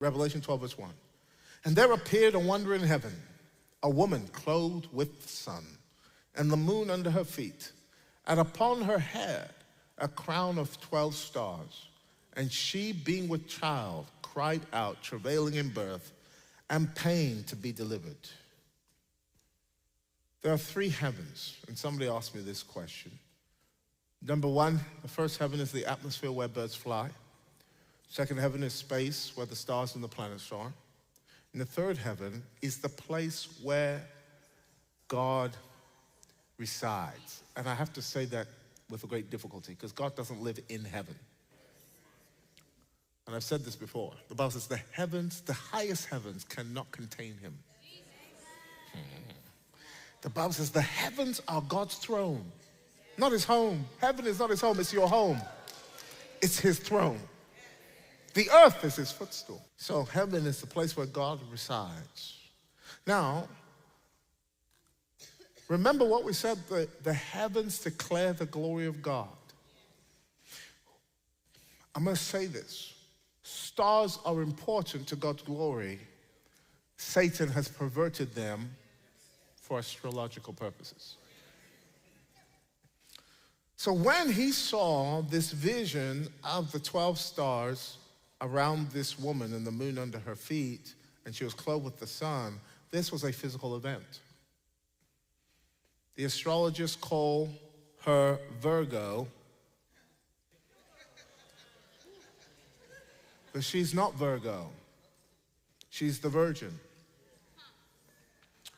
Revelation 12, verse 1. And there appeared a wonder in heaven, a woman clothed with the sun, and the moon under her feet, and upon her head a crown of 12 stars. And she, being with child, cried out, travailing in birth, and pain to be delivered. There are three heavens, and somebody asked me this question. Number one, the first heaven is the atmosphere where birds fly. Second heaven is space, where the stars and the planets are. And the third heaven is the place where God resides. And I have to say that with a great difficulty, because God doesn't live in heaven. And I've said this before. The Bible says the heavens, the highest heavens, cannot contain him. The Bible says the heavens are God's throne, not his home. Heaven is not his home, it's your home. It's his throne. The earth is his footstool. So heaven is the place where God resides. Now, remember what we said, the heavens declare the glory of God. I'm going to say this. Stars are important to God's glory. Satan has perverted them for astrological purposes. So when he saw this vision of the 12 stars around this woman and the moon under her feet, and she was clothed with the sun, this was a physical event. The astrologers call her Virgo, but she's not Virgo. She's the Virgin,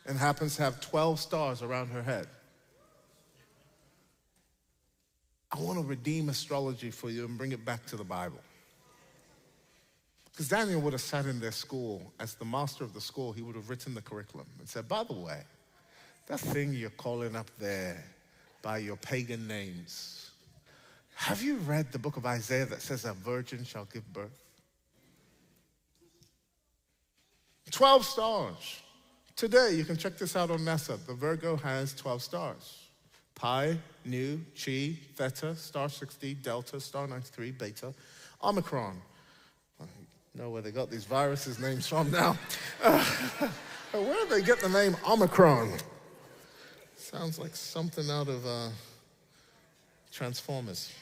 and happens to have 12 stars around her head. I want to redeem astrology for you and bring it back to the Bible. Because Daniel would have sat in their school, as the master of the school, he would have written the curriculum and said, by the way, that thing you're calling up there by your pagan names, have you read the book of Isaiah that says a virgin shall give birth? 12 stars. Today, you can check this out on NASA. The Virgo has 12 stars. Pi, Nu, Chi, Theta, Star 60, Delta, Star 93, Beta, Omicron. I know where they got these viruses names from now. Where did they get the name Omicron? Sounds like something out of Transformers.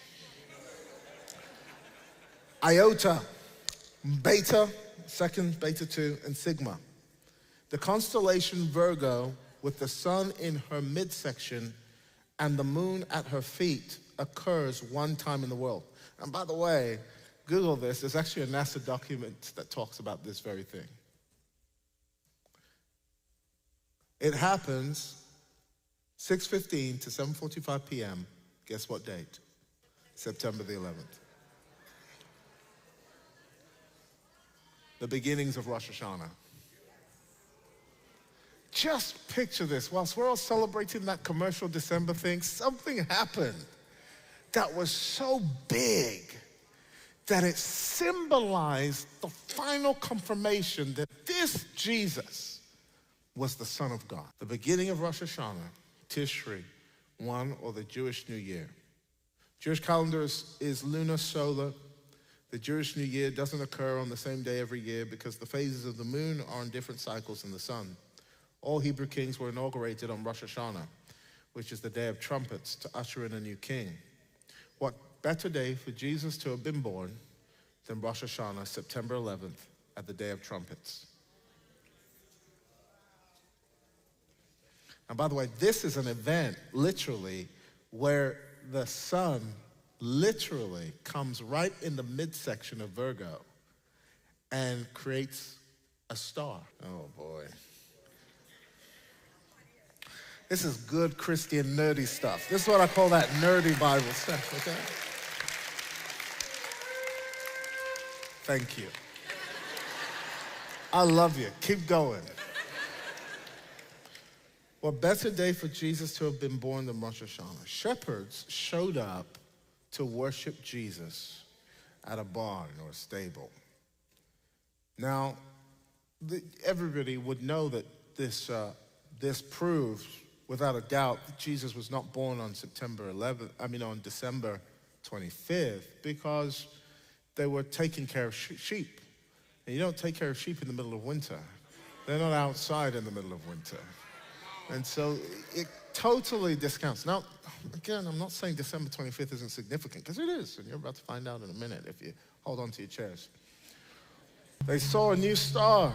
Iota, Beta, second, Beta 2, and Sigma. The constellation Virgo, with the sun in her midsection and the moon at her feet, occurs one time in the world. And by the way, Google this. There's actually a NASA document that talks about this very thing. It happens 6:15 to 7:45 p.m. Guess what date? September the 11th. The beginnings of Rosh Hashanah. Just picture this. Whilst we're all celebrating that commercial December thing, something happened that was so big that it symbolized the final confirmation that this Jesus was the Son of God. The beginning of Rosh Hashanah, Tishri, 1, or the Jewish New Year. Jewish calendar is lunar solar. The Jewish New Year doesn't occur on the same day every year because the phases of the moon are in different cycles than the sun. All Hebrew kings were inaugurated on Rosh Hashanah, which is the day of trumpets, to usher in a new king. What better day for Jesus to have been born than Rosh Hashanah, September 11th, at the day of trumpets. And by the way, this is an event, literally, where the sun literally comes right in the midsection of Virgo and creates a star. Oh boy. This is good Christian nerdy stuff. This is what I call that nerdy Bible stuff, okay? Thank you. I love you. Keep going. What better day for Jesus to have been born than Rosh Hashanah? Shepherds showed up to worship Jesus at a barn or a stable. Now, everybody would know that this proves without a doubt that Jesus was not born on on December 25th, because they were taking care of sheep And you don't take care of sheep in the middle of winter. They're not outside in the middle of winter. And so it totally discounts. Now, again, I'm not saying December 25th isn't significant, because it is, and you're about to find out in a minute if you hold on to your chairs. They saw a new star.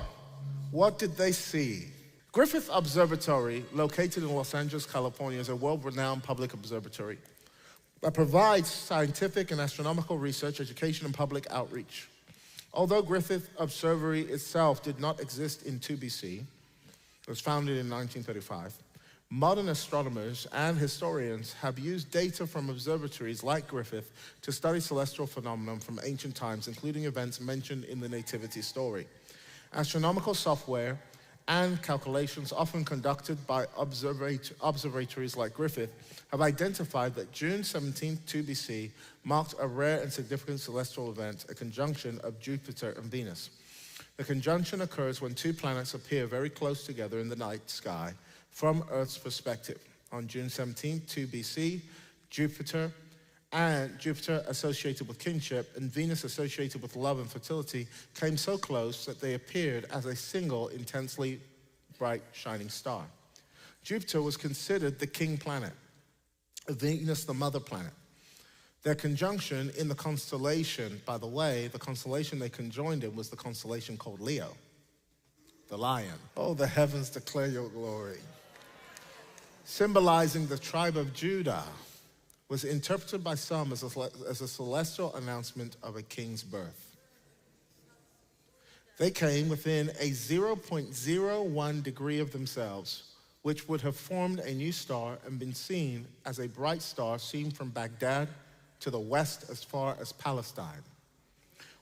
What did they see? Griffith Observatory, located in Los Angeles, California, is a world-renowned public observatory that provides scientific and astronomical research, education, and public outreach. Although Griffith Observatory itself did not exist in 2 BC, it was founded in 1935, modern astronomers and historians have used data from observatories like Griffith to study celestial phenomena from ancient times, including events mentioned in the Nativity story. Astronomical software and calculations often conducted by observatories like Griffith have identified that June 17, 2 BC marked a rare and significant celestial event, a conjunction of Jupiter and Venus. The conjunction occurs when 2 planets appear very close together in the night sky from Earth's perspective. On June 17, 2 BC, Jupiter associated with kinship and Venus associated with love and fertility came so close that they appeared as a single intensely bright shining star. Jupiter was considered the king planet, Venus the mother planet. Their conjunction in the constellation, by the way, the constellation they conjoined in was the constellation called Leo, the lion. Oh, the heavens declare your glory. Symbolizing the tribe of Judah, was interpreted by some as a celestial announcement of a king's birth. They came within a 0.01 degree of themselves, which would have formed a new star and been seen as a bright star seen from Baghdad to the west as far as Palestine.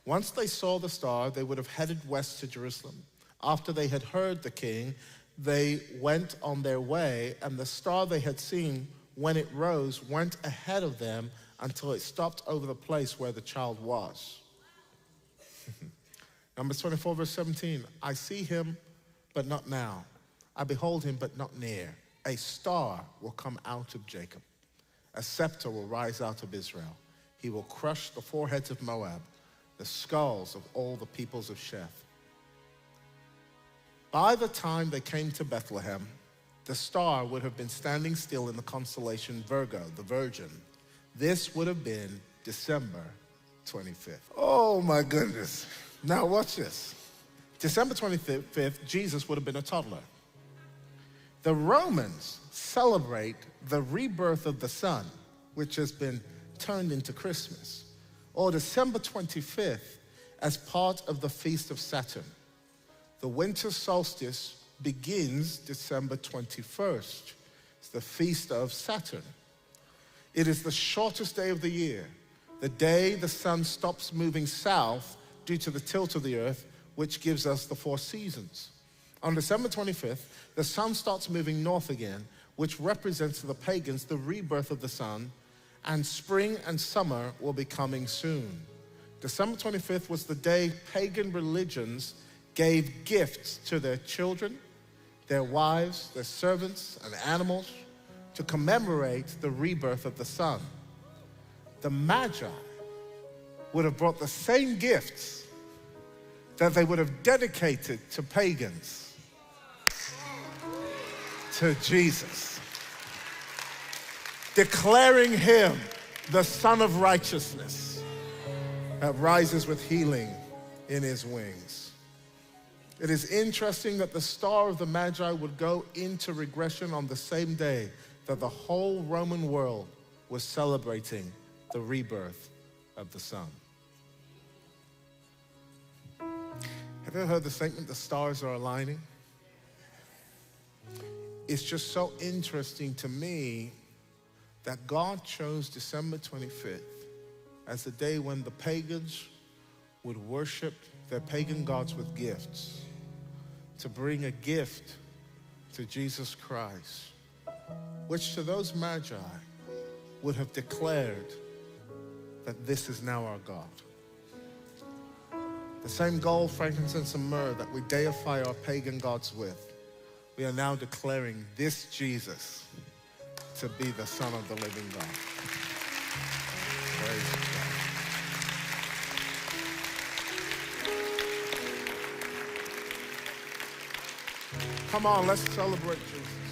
Once they saw the star, they would have headed west to Jerusalem. After they had heard the king, they went on their way, and the star they had seen when it rose went ahead of them until it stopped over the place where the child was. Numbers 24, verse 17, I see him, but not now. I behold him, but not near. A star will come out of Jacob. A scepter will rise out of Israel. He will crush the foreheads of Moab, the skulls of all the peoples of Sheth. By the time they came to Bethlehem, the star would have been standing still in the constellation Virgo, the Virgin. This would have been December 25th. Oh my goodness. Now watch this. December 25th, Jesus would have been a toddler. The Romans celebrate the rebirth of the sun, which has been turned into Christmas, or December 25th as part of the Feast of Saturn. The winter solstice begins December 21st. It's the Feast of Saturn. It is the shortest day of the year, the day the sun stops moving south due to the tilt of the earth, which gives us the 4 seasons. On December 25th, the sun starts moving north again, which represents to the pagans the rebirth of the sun, and spring and summer will be coming soon. December 25th was the day pagan religions gave gifts to their children, their wives, their servants, and animals to commemorate the rebirth of the sun. The Magi would have brought the same gifts that they would have dedicated to pagans to Jesus, declaring him the Son of Righteousness that rises with healing in his wings. It is interesting that the star of the Magi would go into regression on the same day that the whole Roman world was celebrating the rebirth of the sun. Have you ever heard the statement, the stars are aligning? It's just so interesting to me that God chose December 25th as the day when the pagans would worship their pagan gods with gifts, to bring a gift to Jesus Christ, which to those Magi would have declared that this is now our God. The same gold, frankincense, and myrrh that we deify our pagan gods with, we are now declaring this Jesus to be the Son of the living God. Praise God. Come on, let's celebrate Jesus.